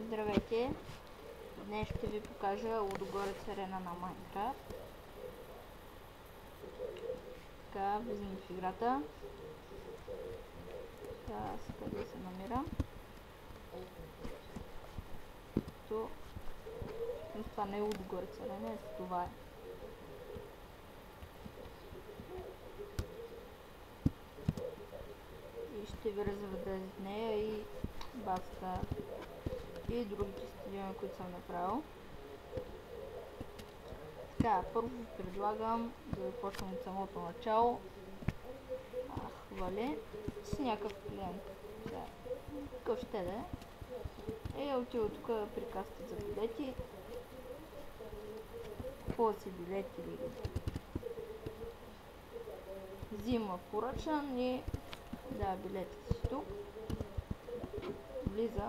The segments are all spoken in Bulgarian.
Здравейте! Днес ще ви покажа Лудогорец арена на Майнкрафт. Така, влизам в играта. Сега къде се намирам? Ето. Това не е Лудогорец арена, ето това е. И ще ви разведа с нея и базата и другите стадиони, които съм направил. Така, първо ви предлагам да започнем от самото начало. Вале с някакъв клиент. Какъв ще да е? Отива тук при касата за билети. Купува си билети или взима поръчан и да, билетите си тук. Влиза.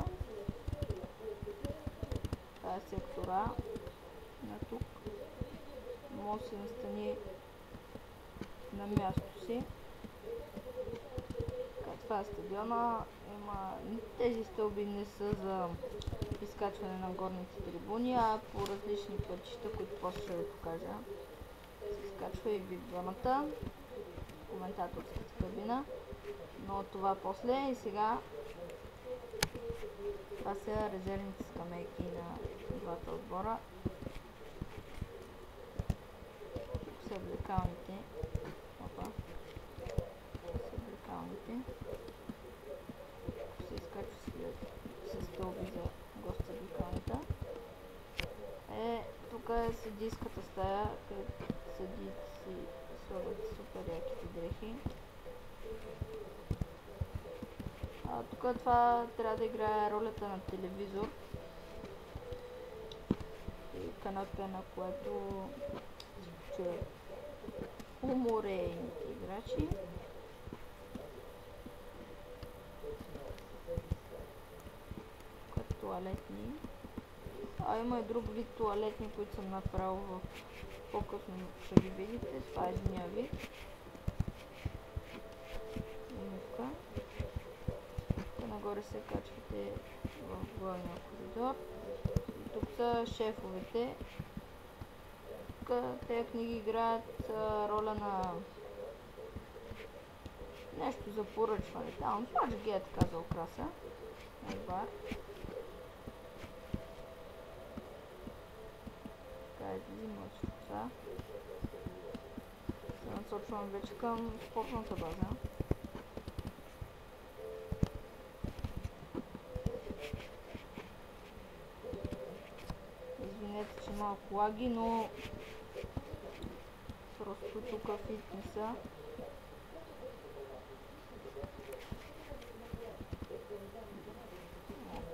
Това е сектора на тук. Може да се настани на място си. Това е стадиона. Тези стълби не са за изкачване на горните трибуни, а по различни пътища, които после ще ви покажа. Се изкачва и VIP-зоната, коментаторската кабина, но това после. И сега това са резервните скамейки на двата отбора. Тук са облекалните. Се изкачва с стълби за гост-съблекалнята. Тук е съдийската стая, където съдиите си слагат супер яките дрехи. Тук това трябва да играе ролята на телевизор и канапе, на което се чуят уморените играчи. Туалетни. Има и друг вид туалетни, които съм направил в по-късно, ще ги видите. Това е единия вид. Зимовка. Тук нагоре се качвате в горния коридор. И тук са шефовете. Тук тези книги играят роля на нещо за поръчване. Там Smart Get, каза украса. Бар. Взимам това. Се насочвам вече към спортната база. Извинете, че малко лаги, но просто тук фитнеса.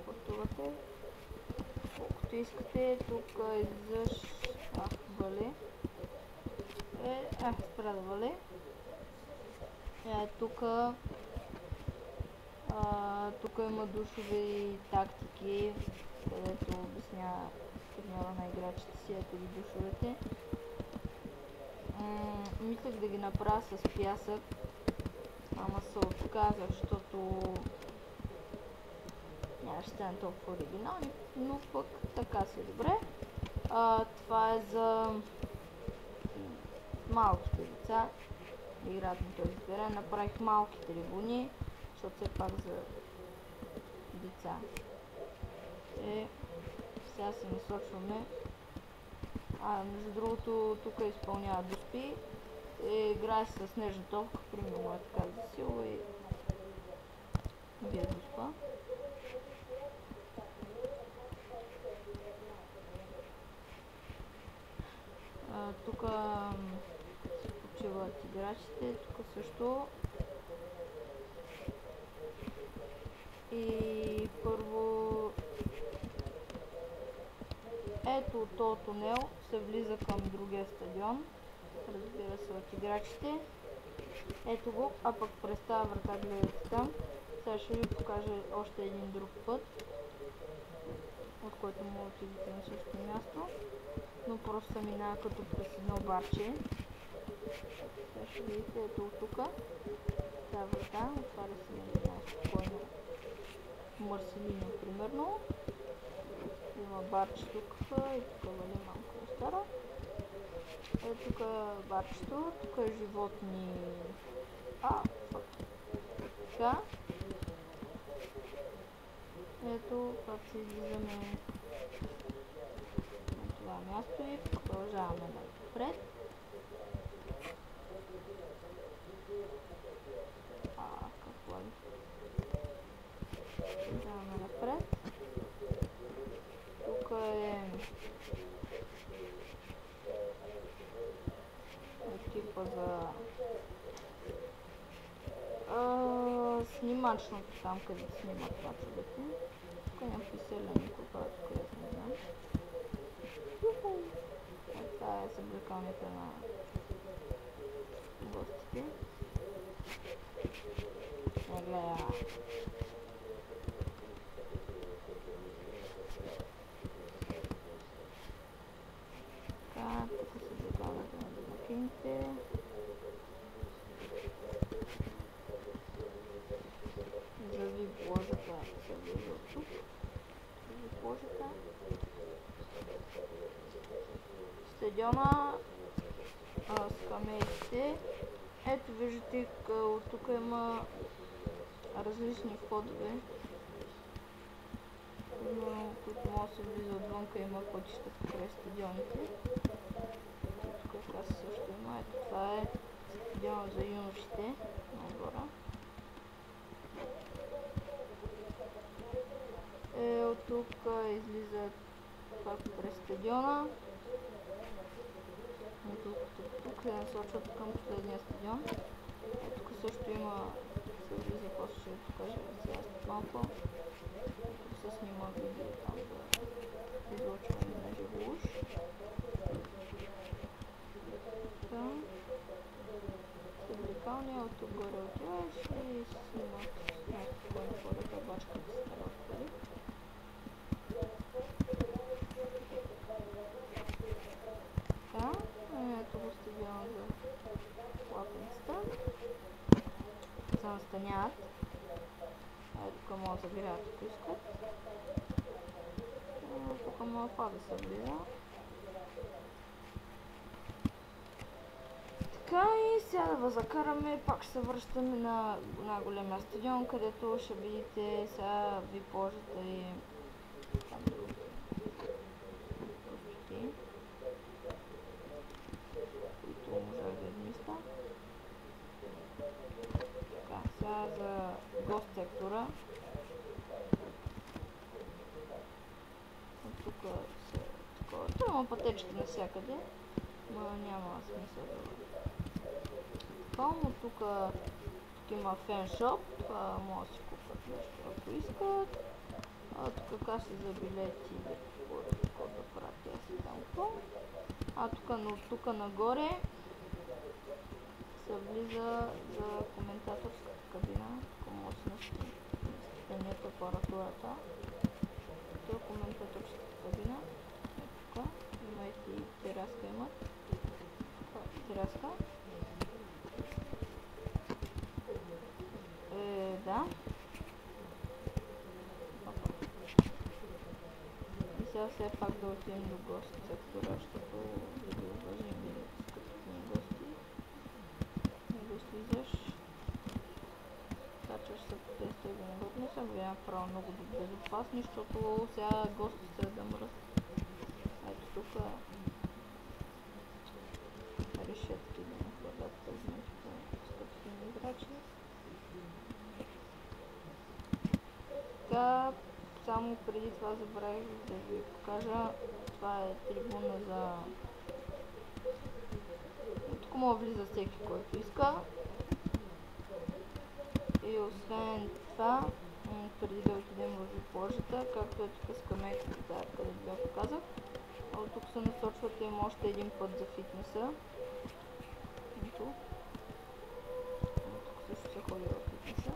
Пътувате колкото искате. Тук излизаш вале. Спра да вале. Тук има душови тактики, където обяснява треньора на играчите си. Ето ги душовете. Мислех да ги направя с пясък, ама се отказах, защото ще стане толкова оригинални, но пък така си добре. Това е за малките деца. Играят на този терен. Направих малки трибуни, защото все пак за деца. Сега се насочваме. Между другото, тук изпълнява доспи. Играе с снежна топка, примерно е така засилва и бие доспа. Тук се почиват играчите, тук също. И първо ето от този тунел се влиза към другия стадион, разбира се, от играчите. Ето го, а пък през тази врата гледате там. Сега ще ви покажа още един друг път, от който може да отидете на същото място, но просто се минава като през едно барче. Сега ще видите, ето от тук, тази врата, отваря се на една спокойно Марселино, примерно. Има барче тук и тук вали малко стара. Тук е барчето, тук е животни. Фак. Така. Ето как се излизаме на това място и продължаваме напред. Какво е? Продължаваме напред. Тук е типа за снимачното там, където снимат мачовете. Тук няма писеля никой, където не знам. Това е съблекалнята на гостите. Гледа. Така, тук съблекалнята на домакините. Зави бложата се влиза от тук. Зави бложата. Стадиона, скамеите. Ето виждате, от тук има различни входове, които може да се влиза отвънка, има пътища покрай стадионите. Тук каса също има. Ето това е стадион за юношите нагоре. От тук излизат пак през стадиона. Тук се насочват към последния стадион. Тук също има, се влиза, после ще ви покажа сега малко. Тук се снима видео там за излъчване на живоуш. Съблекалния, от тук горе отиваш и се снимат най-спокойно хората, бачката се стават пари. Ето го стадион за лапенцата. Се настаняват. Тук могат да забират, ако искат. Тук може пак да се влиза. Така и сега да закараме, пак ще се връщаме на големия стадион, където ще видите сега вип-ложата и там други пустоти, които можах да измисля. Така, сега за гост сектора. От тук са такова. Това има пътечки навсякъде, но няма смисъл да но тук има феншоп, може да си купат нещо ако искат. Тук каси за билети, какво да прати аз и там. Тук нагоре се влиза за коментаторската кабина, тук може да си настанят апаратурата. Тук е коментаторската кабина, тук имайте и тераска имат. Тераска. Да. И сега все пак да отидем до гост сектора, защото да ги уважим и скъпите ни гости. Не го слизаш. Качваш се по теста и го нагоре. Не съм го направил много безопасни, защото сега гостите да мръст. Ето тук решетки да не хвърдат тези нещо скъпите ни играчи. Така, само преди това забравих да ви покажа, това е трибуна за... Тук може да влиза всеки, който иска. И освен това, преди да отидем в вип-ложата, както е тук скамейката, където ви показах, от тук се насочвате има още един път за фитнеса. Тук също се ходи в фитнеса.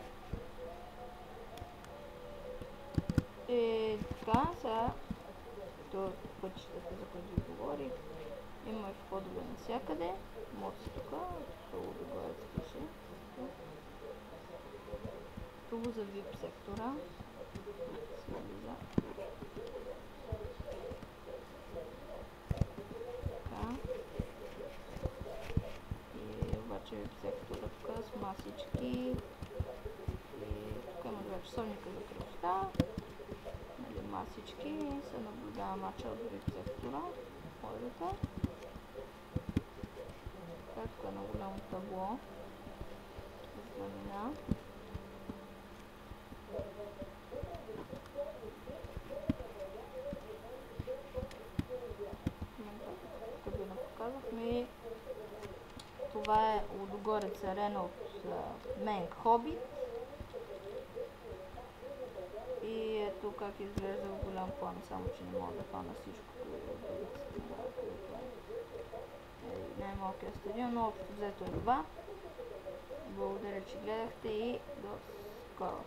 И така, сега пътищата, за които ви говорих, има и входове навсякъде. Може си тук, Лудогорец пише. Тук за VIP сектора. скоростта. Нали, масички и се наблюдава мача от вид сектора. Ходите. Тук е на голямо табло. Знамена. Тук ви показахме. Това е Лудогорец арена от Менг Хобит. И ето как изглежда в голям план, само че не мога да хвана всичко, където е най-малкият стадион, но общо взето е това. Благодаря, че гледахте и до скоро!